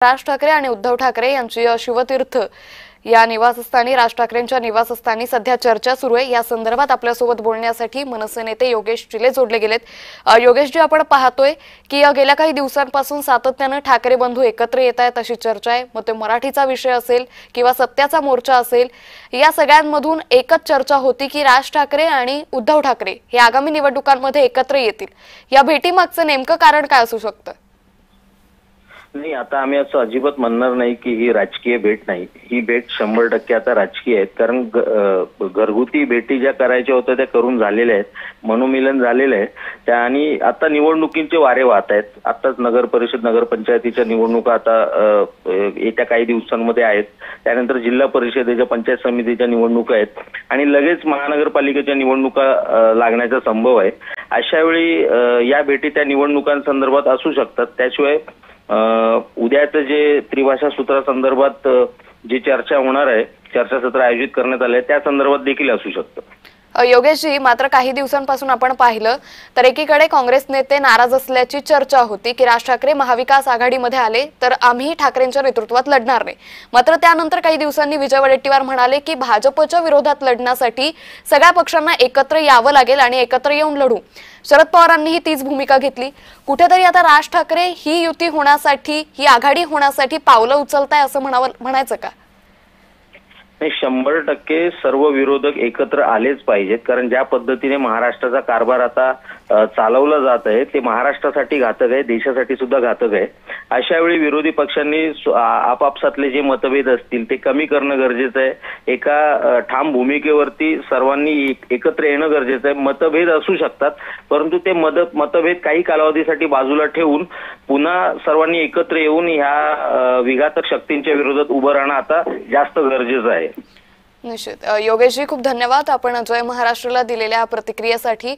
राज ठाकरे आणि उद्धव ठाकरे यांची शिवतीर्थ या निवासस्थानी राज ठाकरेंच्या निवासस्थानी सध्या चर्चा सुरू आहे। या संदर्भात आपल्यासोबत बोलण्यासाठी मनसे नेते योगेश चिले जोडले गेलेत। योगेश जी, आपण पाहतोय की गेल्या काही दिवसांपासून सातत्याने ठाकरे बंधू एकत्र येत आहेत अशी चर्चा आहे। मग ते मराठीचा विषय असेल किंवा सत्याचा मोर्चा असेल, या सगळ्यांमधून एकच चर्चा होती की राज ठाकरे आणि उद्धव ठाकरे हे आगामी निवडणुकांमध्ये एकत्र येतील। या भेटीमागचं नेमकं कारण काय असू शकतं? नाही, आता आम्ही असं अजिबात म्हणणार नाही की ही राजकीय भेट नाही। ही भेट 100% आता राजकीय आहे, कारण घरगुती भेटी ज्या करायच्या होत्या त्या करून झालेल्या आहेत, मनोमिलन झालेलं आहे त्या, आणि आता निवडणुकींचे वारे वाहत आहेत। आताच नगर परिषद नगरपंचायतीच्या निवडणुका आता येत्या काही दिवसांमध्ये आहेत, त्यानंतर जिल्हा परिषदेच्या पंचायत समितीच्या निवडणुका आहेत आणि लगेच महानगरपालिकेच्या निवडणुका लागण्याचा संभव आहे। अशा वेळी या भेटी त्या निवडणुकांसंदर्भात असू शकतात। त्याशिवाय उद्याचं जे त्रिभाषा सूत्रासंदर्भात जी चर्चा होणार आहे, चर्चासत्र आयोजित करण्यात आले त्या संदर्भात देखील असू शकतं। योगेश जी, मात्र काही दिवसांपासून आपण पाहिलं तर एकीकडे काँग्रेस नेते नाराज असल्याची चर्चा होती की राज ठाकरे महाविकास आघाडीमध्ये आले तर आम्ही ठाकरेंच्या नेतृत्वात लढणार नाही। मात्र त्यानंतर काही दिवसांनी विजय वडेट्टीवार म्हणाले की भाजपच्या विरोधात लढण्यासाठी सगळ्या पक्षांना एकत्र यावं लागेल आणि एकत्र येऊन लढू। शरद पवारांनीही तीच भूमिका घेतली। कुठेतरी आता राज ठाकरे ही युती होण्यासाठी, ही आघाडी होण्यासाठी पावलं उचलताय असं म्हणायचं का? नाही, 100% सर्व विरोधक एकत्र आलेच पाहिजेत, कारण ज्या पद्धतीने महाराष्ट्राचा कारभार आता चालवला जात आहे ते महाराष्ट्रासाठी घातक आहे, देशासाठी सुद्धा घातक आहे। अशा वेळी विरोधी पक्षांनी आपापसातले जे मतभेद असतील ते कमी करणं गरजेचं आहे। एका ठाम भूमिकेवरती सर्वांनी एकत्र येणं गरजेचं आहे। मतभेद असू शकतात, परंतु ते मतभेद काही कालावधीसाठी बाजूला ठेवून पुन्हा सर्वांनी एकत्र येऊन ह्या विघातक शक्तींच्या विरोधात उभं राहणं आता जास्त गरजेचं आहे। निश्चित। योगेश जी, खूप धन्यवाद आपण जय महाराष्ट्राला दिलेल्या प्रतिक्रियेसाठी।